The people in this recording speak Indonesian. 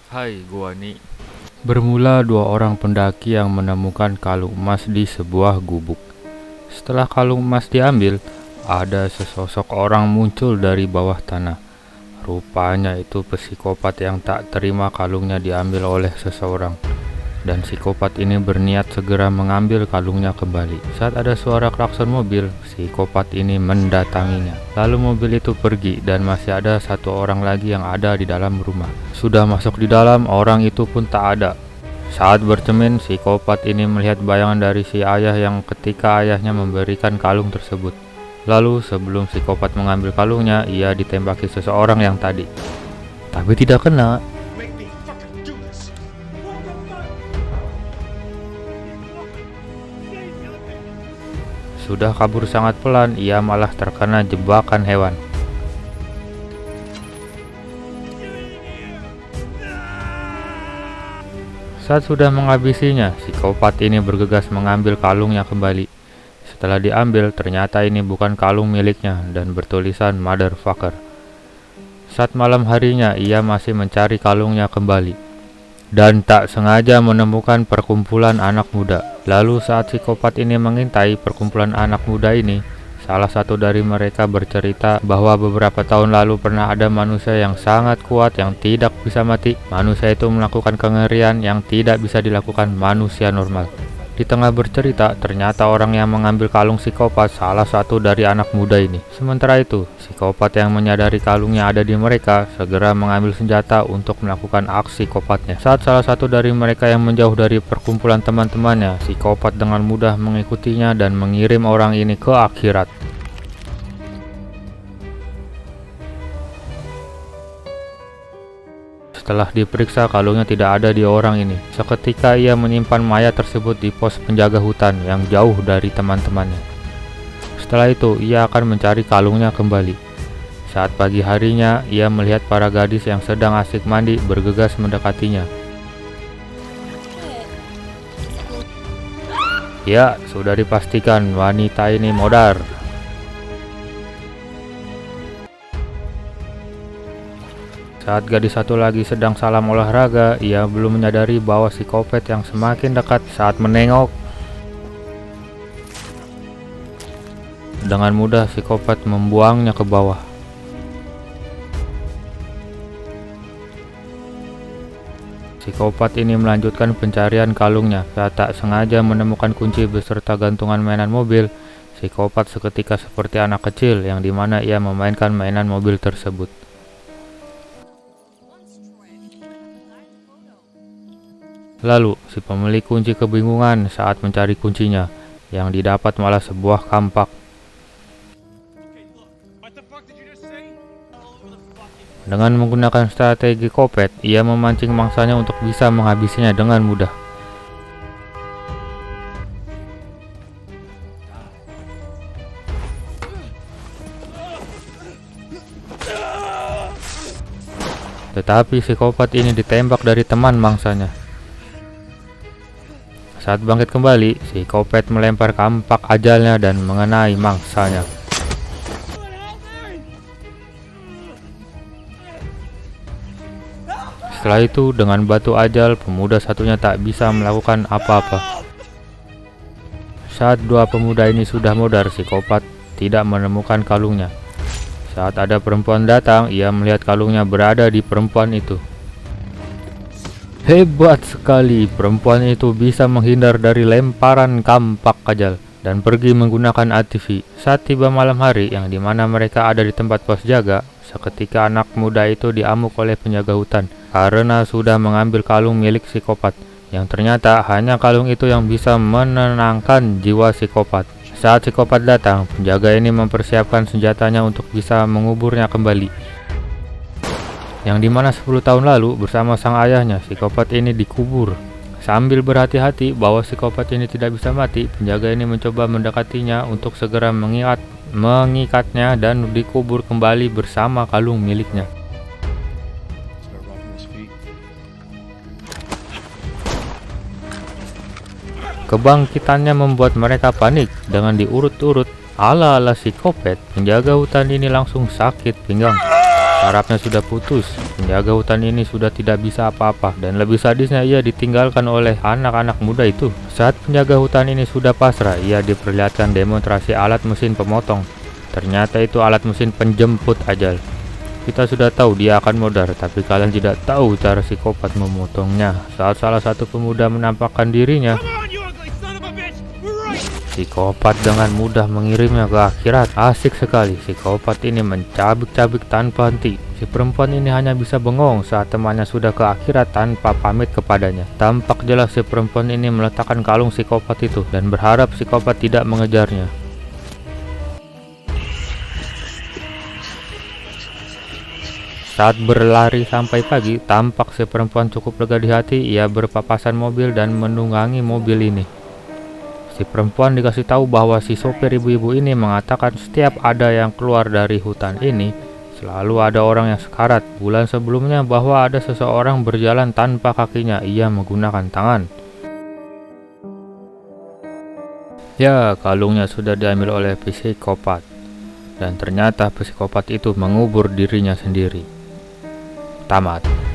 Hai, gua Ni. Bermula dua orang pendaki yang menemukan kalung emas di sebuah gubuk. Setelah kalung emas diambil, ada sesosok orang muncul dari bawah tanah. Rupanya itu psikopat yang tak terima kalungnya diambil oleh seseorang. Dan psikopat ini berniat segera mengambil kalungnya kembali. Saat ada suara klakson mobil, psikopat ini mendatanginya. Lalu mobil itu pergi dan masih ada satu orang lagi yang ada di dalam rumah. Sudah masuk di dalam, orang itu pun tak ada. Saat bercermin, psikopat ini melihat bayangan dari si ayah yang ketika ayahnya memberikan kalung tersebut. Lalu sebelum psikopat mengambil kalungnya, ia ditembaki seseorang yang tadi. Tapi tidak kena. Sudah kabur sangat pelan, ia malah terkena jebakan hewan. Saat sudah menghabisinya, psikopat ini bergegas mengambil kalungnya kembali. Setelah diambil, ternyata ini bukan kalung miliknya dan bertulisan motherfucker. Saat malam harinya, ia masih mencari kalungnya kembali dan tak sengaja menemukan perkumpulan anak muda. Lalu saat psikopat ini mengintai perkumpulan anak muda ini, salah satu dari mereka bercerita bahwa beberapa tahun lalu pernah ada manusia yang sangat kuat yang tidak bisa mati. Manusia itu melakukan kengerian yang tidak bisa dilakukan manusia normal. Di tengah bercerita, ternyata orang yang mengambil kalung psikopat salah satu dari anak muda ini. Sementara itu, psikopat yang menyadari kalungnya ada di mereka segera mengambil senjata untuk melakukan aksi psikopatnya. Saat salah satu dari mereka yang menjauh dari perkumpulan teman-temannya, psikopat dengan mudah mengikutinya dan mengirim orang ini ke akhirat. Setelah diperiksa, kalungnya tidak ada di orang ini. Seketika ia menyimpan mayat tersebut di pos penjaga hutan yang jauh dari teman-temannya. Setelah itu, ia akan mencari kalungnya kembali. Saat pagi harinya, ia melihat para gadis yang sedang asik mandi bergegas mendekatinya. Ya, sudah dipastikan wanita ini modar. Saat gadis satu lagi sedang salam olahraga, ia belum menyadari bahwa psikopat yang semakin dekat. Saat menengok, dengan mudah psikopat membuangnya ke bawah. Psikopat ini melanjutkan pencarian kalungnya. Saat tak sengaja menemukan kunci beserta gantungan mainan mobil, psikopat seketika seperti anak kecil yang dimana ia memainkan mainan mobil tersebut. Lalu, si pemilik kunci kebingungan saat mencari kuncinya, yang didapat malah sebuah kampak. Dengan menggunakan strategi kopet, ia memancing mangsanya untuk bisa menghabisinya dengan mudah. Tetapi psikopat ini ditembak dari teman mangsanya. Saat bangkit kembali, psikopat melempar kampak ajalnya dan mengenai mangsanya. Setelah itu, dengan batu ajal, pemuda satunya tak bisa melakukan apa-apa. Saat dua pemuda ini sudah modar, psikopat tidak menemukan kalungnya. Saat ada perempuan datang, ia melihat kalungnya berada di perempuan itu. Hebat sekali, perempuan itu bisa menghindar dari lemparan kampak ajal dan pergi menggunakan ATV. Saat tiba malam hari yang dimana mereka ada di tempat pos jaga, seketika anak muda itu diamuk oleh penjaga hutan karena sudah mengambil kalung milik psikopat, yang ternyata hanya kalung itu yang bisa menenangkan jiwa psikopat. Saat psikopat datang, penjaga ini mempersiapkan senjatanya untuk bisa menguburnya kembali. Yang dimana 10 tahun lalu bersama sang ayahnya, psikopat ini dikubur. Sambil berhati-hati bahwa psikopat ini tidak bisa mati, penjaga ini mencoba mendekatinya untuk segera mengikatnya dan dikubur kembali bersama kalung miliknya. Kebangkitannya membuat mereka panik. Dengan diurut-urut ala-ala psikopat, penjaga hutan ini langsung sakit pinggang. Harapnya sudah putus. Penjaga hutan ini sudah tidak bisa apa-apa, dan lebih sadisnya ia ditinggalkan oleh anak-anak muda itu. Saat penjaga hutan ini sudah pasrah, ia diperlihatkan demonstrasi alat mesin pemotong. Ternyata itu alat mesin penjemput ajal. Kita sudah tahu dia akan modar, tapi kalian tidak tahu cara psikopat memotongnya. Saat salah satu pemuda menampakkan dirinya, psikopat dengan mudah mengirimnya ke akhirat. Asik sekali, psikopat ini mencabik-cabik tanpa henti. Si perempuan ini hanya bisa bengong saat temannya sudah ke akhirat tanpa pamit kepadanya. Tampak jelas si perempuan ini meletakkan kalung psikopat itu dan berharap psikopat tidak mengejarnya. Saat berlari sampai pagi, tampak si perempuan cukup lega di hati. Ia berpapasan mobil dan menunggangi mobil ini. Si perempuan dikasih tahu bahwa si sopir ibu-ibu ini mengatakan setiap ada yang keluar dari hutan ini, selalu ada orang yang sekarat. Bulan sebelumnya bahwa ada seseorang berjalan tanpa kakinya, ia menggunakan tangan. Ya, kalungnya sudah diambil oleh psikopat. Dan ternyata psikopat itu mengubur dirinya sendiri. Tamat.